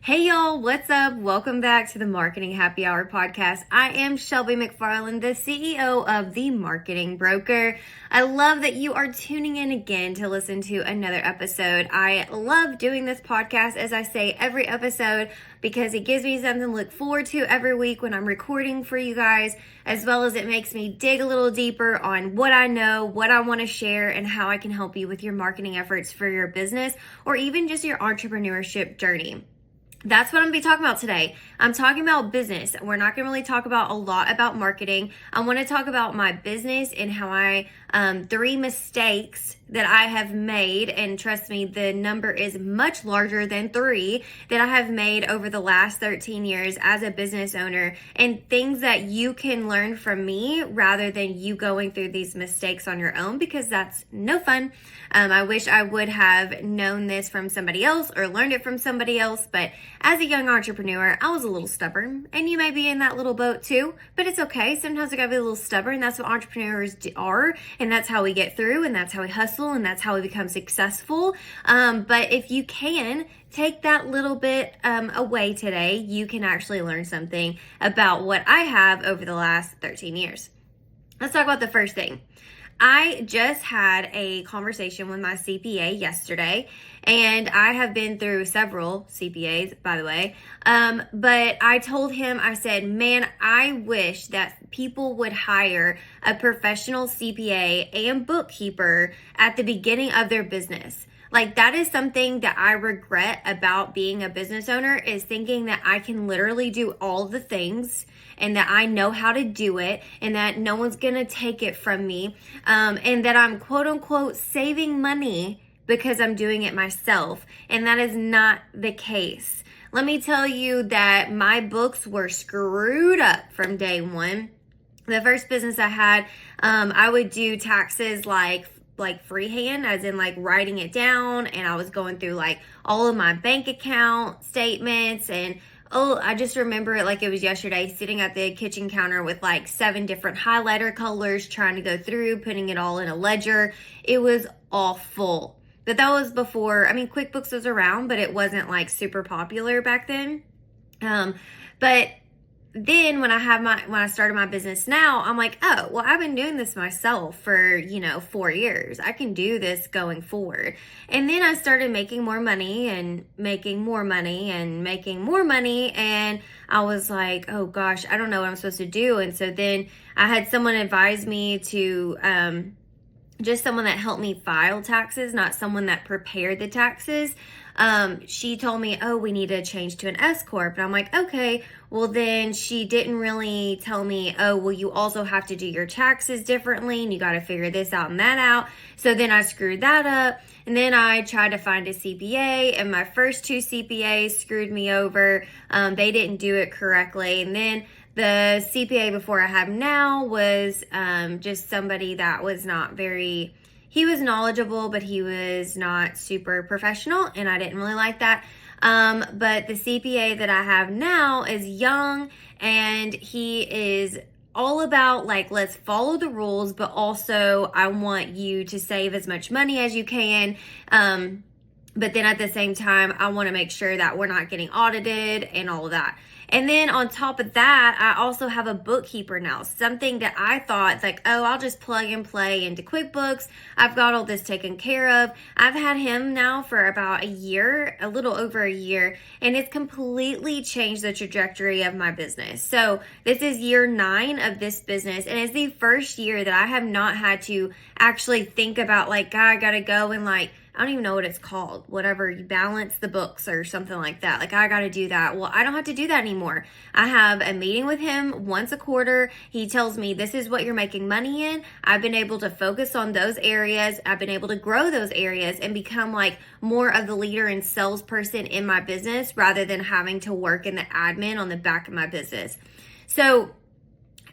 Hey y'all, what's up? Welcome back to the Marketing Happy Hour podcast. I am Shelby McFarland, the CEO of The Marketing Broker. I love that you are tuning in again to listen to another episode. I love doing this podcast, as I say every episode, because it gives me something to look forward to every week when I'm recording for you guys, as well as it makes me dig a little deeper on what I know, what I want to share, and how I can help you with your marketing efforts for your business or even just your entrepreneurship journey. That's what I'm going to be talking about today. I'm talking about business. We're not going to really talk about a lot about marketing. I want to talk about my business and how I, 3 mistakes that I have made. And trust me, the number is much larger than 3 that I have made over the last 13 years as a business owner, and things that you can learn from me rather than you going through these mistakes on your own, because that's no fun. I wish I would have known this from somebody else or learned it from somebody else, but as a young entrepreneur, I was a little stubborn, and you may be in that little boat too, but it's okay. Sometimes we gotta be a little stubborn. That's what entrepreneurs are, and that's how we get through, and that's how we hustle, and that's how we become successful. But if you can take that little bit away today, you can actually learn something about what I have over the last 13 years. Let's talk about the first thing. I just had a conversation with my CPA yesterday, and I have been through several CPAs, by the way. But I told him, I said, man, I wish that people would hire a professional CPA and bookkeeper at the beginning of their business. Like, that is something that I regret about being a business owner, is thinking that I can literally do all the things and that I know how to do it and that no one's going to take it from me, and that I'm quote unquote saving money because I'm doing it myself. And that is not the case. Let me tell you that my books were screwed up from day one. The first business I had, I would do taxes like freehand, as in like writing it down, and I was going through like all of my bank account statements, and I just remember it like it was yesterday, sitting at the kitchen counter with like 7 different highlighter colors, trying to go through, putting it all in a ledger. It was awful. But that was before, QuickBooks was around, but it wasn't like super popular back then. But then when I started my business now, I'm like, oh, well, I've been doing this myself for, 4 years. I can do this going forward. And then I started making more money and making more money and making more money. And I was like, oh gosh, I don't know what I'm supposed to do. And so then I had someone advise me to, just someone that helped me file taxes, not someone that prepared the taxes. She told me, oh, we need to change to an S Corp. And I'm like, okay. Well, then she didn't really tell me, oh, well, you also have to do your taxes differently and you got to figure this out and that out. So then I screwed that up. And then I tried to find a CPA, and my first 2 CPAs screwed me over. They didn't do it correctly. And then the CPA before I have now was just somebody that was not very, he was knowledgeable, but he was not super professional, and I didn't really like that. But the CPA that I have now is young, and he is all about like, let's follow the rules, but also I want you to save as much money as you can. But then at the same time, I want to make sure that we're not getting audited and all of that. And then on top of that, I also have a bookkeeper now, something that I thought like, oh, I'll just plug and play into QuickBooks. I've got all this taken care of. I've had him now for about a year, a little over a year, and it's completely changed the trajectory of my business. So this is year 9 of this business, and it's the first year that I have not had to actually think about like, God, I gotta go and like, I don't even know what it's called, whatever, you balance the books or something like that. Like, I got to do that. Well, I don't have to do that anymore. I have a meeting with him once a quarter. He tells me this is what you're making money in. I've been able to focus on those areas. I've been able to grow those areas and become like more of the leader and salesperson in my business rather than having to work in the admin on the back of my business. So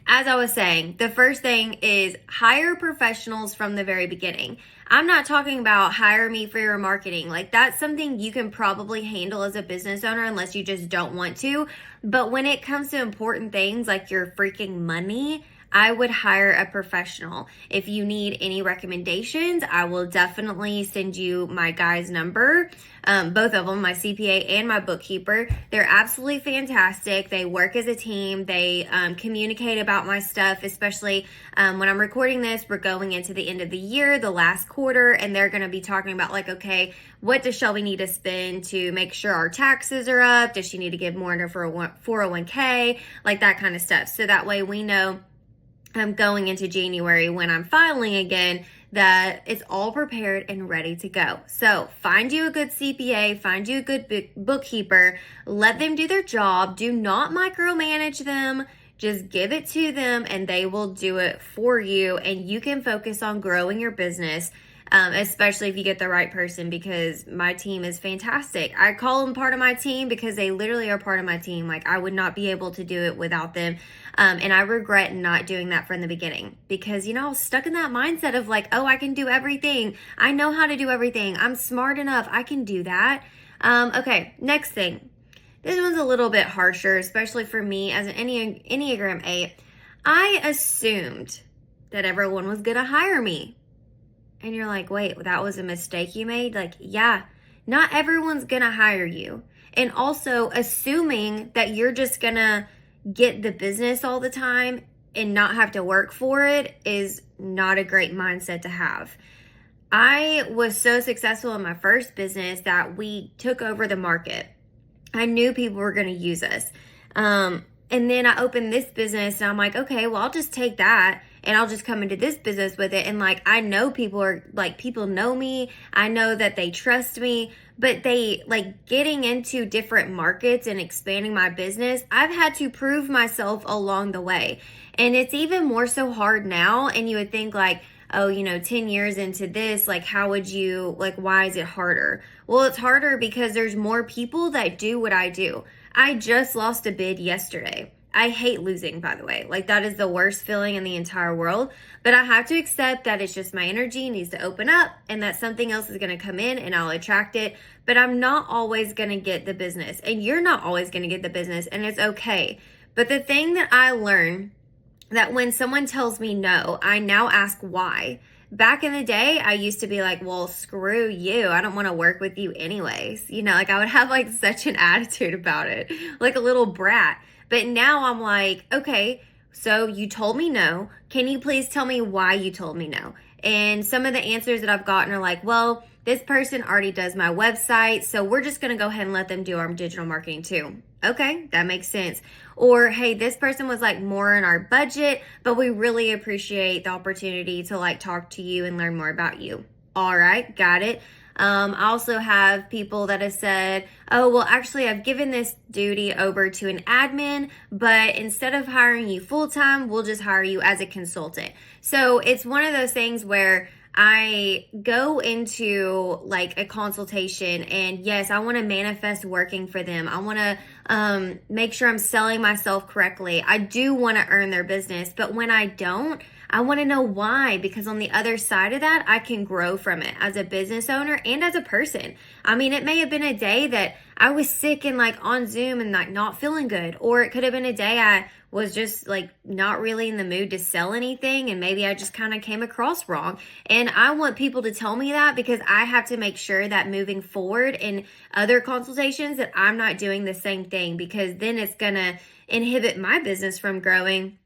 as I was saying, the first thing is hire professionals from the very beginning. I'm not talking about hire me for your marketing. Like, that's something you can probably handle as a business owner unless you just don't want to. But when it comes to important things like your freaking money, I would hire a professional. If you need any recommendations, I will definitely send you my guy's number. Both of them, my CPA and my bookkeeper. They're absolutely fantastic. They work as a team. They communicate about my stuff, especially when I'm recording this, we're going into the end of the year, the last quarter, and they're going to be talking about like, okay, what does Shelby need to spend to make sure our taxes are up? Does she need to give more into 401k? Like that kind of stuff. So that way we know going into January when I'm filing again, that it's all prepared and ready to go. So find you a good CPA, find you a good bookkeeper, let them do their job. Do not micromanage them. Just give it to them and they will do it for you, and you can focus on growing your business, especially if you get the right person, because my team is fantastic. I call them part of my team because they literally are part of my team. Like I would not be able to do it without them. And I regret not doing that from the beginning because, I was stuck in that mindset of like, oh, I can do everything. I know how to do everything. I'm smart enough. I can do that. Okay, next thing. This one's a little bit harsher, especially for me as an Enneagram 8. I assumed that everyone was going to hire me. And you're like, wait, that was a mistake you made? Like, yeah, not everyone's going to hire you. And also assuming that you're just going to get the business all the time and not have to work for it is not a great mindset to have. I was so successful in my first business that we took over the market. I knew people were going to use us. And then I opened this business and I'm like, okay, well, I'll just take that and I'll just come into this business with it. And like, I know people know me. I know that they trust me, but they like getting into different markets and expanding my business. I've had to prove myself along the way. And it's even more so hard now. And you would think like, oh, 10 years into this, like, how would you, like, why is it harder? Well, it's harder because there's more people that do what I do. I just lost a bid yesterday. I hate losing, by the way. Like, that is the worst feeling in the entire world. But I have to accept that it's just my energy needs to open up and that something else is going to come in and I'll attract it. But I'm not always going to get the business. And you're not always going to get the business. And it's okay. But the thing that I learned, that when someone tells me no, I now ask why. Back in the day, I used to be like, well, screw you. I don't want to work with you anyways. Like I would have like such an attitude about it, like a little brat. But now I'm like, okay, so you told me no. Can you please tell me why you told me no? And some of the answers that I've gotten are like, well, this person already does my website, so we're just going to go ahead and let them do our digital marketing too. Okay, that makes sense. Or, hey, this person was like more in our budget, but we really appreciate the opportunity to like talk to you and learn more about you. All right, got it. I also have people that have said, oh, well, actually, I've given this duty over to an admin, but instead of hiring you full-time, we'll just hire you as a consultant. So it's one of those things where I go into like a consultation and yes, I want to manifest working for them. I want to make sure I'm selling myself correctly. I do want to earn their business, but when I don't, I want to know why, because on the other side of that, I can grow from it as a business owner and as a person. I mean, it may have been a day that I was sick and like on Zoom and like not feeling good, or it could have been a day I was just like not really in the mood to sell anything and maybe I just kind of came across wrong. And I want people to tell me that because I have to make sure that moving forward in other consultations that I'm not doing the same thing, because then it's going to inhibit my business from growing.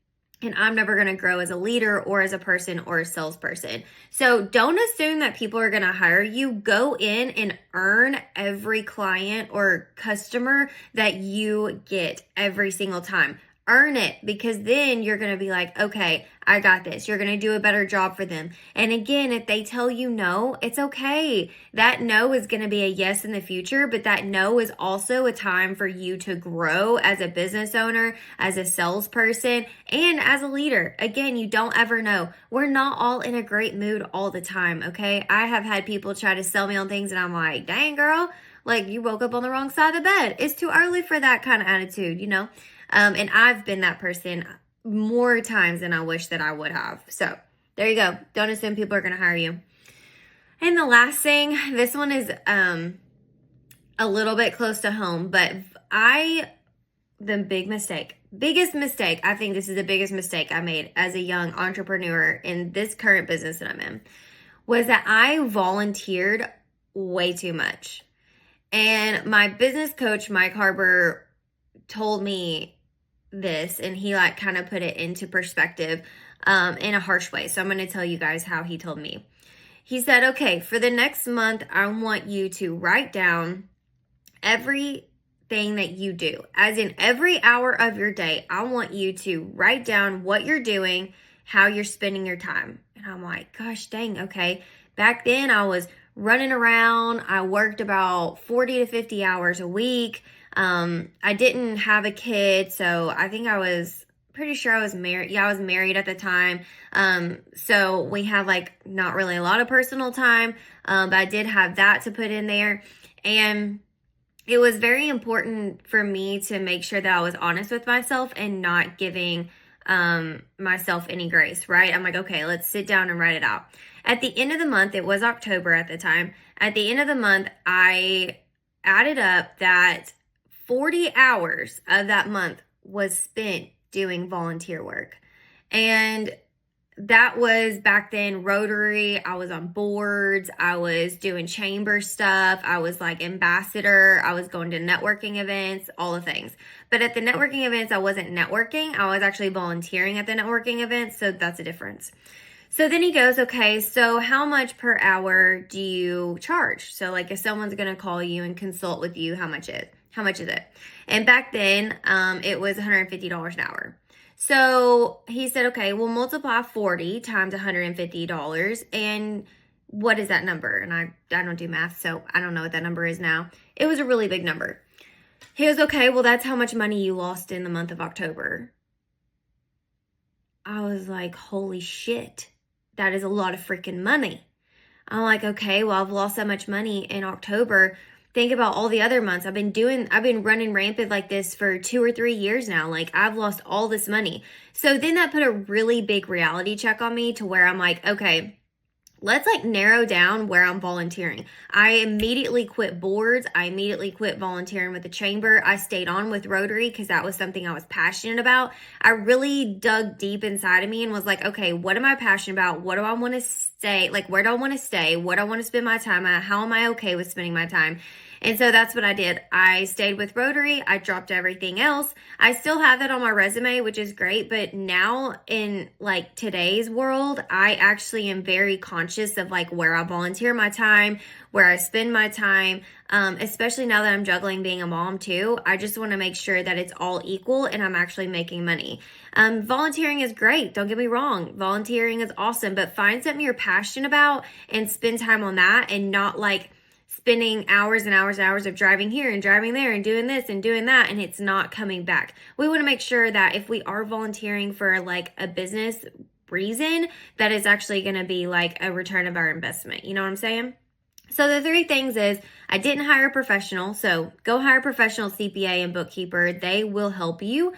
And I'm never going to grow as a leader or as a person or a salesperson. So don't assume that people are going to hire you. Go in and earn every client or customer that you get every single time. Earn it, because then you're going to be like, okay, I got this. You're going to do a better job for them. And again, if they tell you no, it's okay. That no is going to be a yes in the future, but that no is also a time for you to grow as a business owner, as a salesperson, and as a leader. Again, you don't ever know. We're not all in a great mood all the time, okay? I have had people try to sell me on things and I'm like, dang girl, like you woke up on the wrong side of the bed. It's too early for that kind of attitude, And I've been that person more times than I wish that I would have. So there you go. Don't assume people are going to hire you. And the last thing, this one is a little bit close to home, but the big mistake biggest mistake, I think this is the biggest mistake I made as a young entrepreneur in this current business that I'm in, was that I volunteered way too much. And my business coach, Mike Harbour, told me this, and he like kind of put it into perspective in a harsh way. So I'm going to tell you guys how he told me. He said, okay, for the next month, I want you to write down everything that you do. As in every hour of your day, I want you to write down what you're doing, how you're spending your time. And I'm like, gosh dang, okay. Back then I was running around. I worked about 40 to 50 hours a week. I didn't have a kid, so I think I was pretty sure I was married. Yeah, I was married at the time. So we had like not really a lot of personal time, but I did have that to put in there. And it was very important for me to make sure that I was honest with myself and not giving myself any grace, right? I'm like, okay, let's sit down and write it out. At the end of the month, it was October at the time. At the end of the month, I added up that 40 hours of that month was spent doing volunteer work. And that was back then Rotary. I was on boards. I was doing chamber stuff. I was like ambassador. I was going to networking events, all the things. But at the networking events, I wasn't networking. I was actually volunteering at the networking events. So that's a difference. So then he goes, okay, so how much per hour do you charge? So like if someone's going to call you and consult with you, how much is it? And back then, it was $150 an hour. So he said, okay, we'll multiply 40 times $150. And what is that number? And I don't do math, so I don't know what that number is now. It was a really big number. He goes, okay, well, that's how much money you lost in the month of October. I was like, holy shit, that is a lot of freaking money. I'm like, okay, well, I've lost that much money in October. Think about all the other months. I've been running rampant like this for 2 or 3 years now. Like I've lost all this money. So then that put a really big reality check on me to where I'm like, okay, let's like narrow down where I'm volunteering. I immediately quit boards. I immediately quit volunteering with the chamber. I stayed on with Rotary because that was something I was passionate about. I really dug deep inside of me and was like, okay, what am I passionate about? What do I want to stay? Like, where do I want to stay? What do I want to spend my time at? How am I okay with spending my time? And so that's what I did. I stayed with Rotary. I dropped everything else. I still have that on my resume, which is great. But now in like today's world, I actually am very conscious of like where I volunteer my time, where I spend my time, especially now that I'm juggling being a mom too. I just want to make sure that it's all equal and I'm actually making money. Volunteering is great. Don't get me wrong. Volunteering is awesome, but find something you're passionate about and spend time on that and not like spending hours and hours and hours of driving here and driving there and doing this and doing that, and it's not coming back. We want to make sure that if we are volunteering for like a business reason, that is actually going to be like a return of our investment. You know what I'm saying? So the 3 things is I didn't hire a professional. So go hire a professional CPA and bookkeeper. They will help you.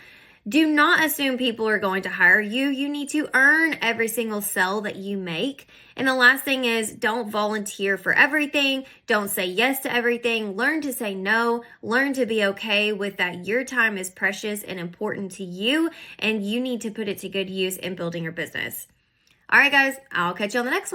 Do not assume people are going to hire you. You need to earn every single sale that you make. And the last thing is don't volunteer for everything. Don't say yes to everything. Learn to say no. Learn to be okay with that your time is precious and important to you, and you need to put it to good use in building your business. All right, guys, I'll catch you on the next one.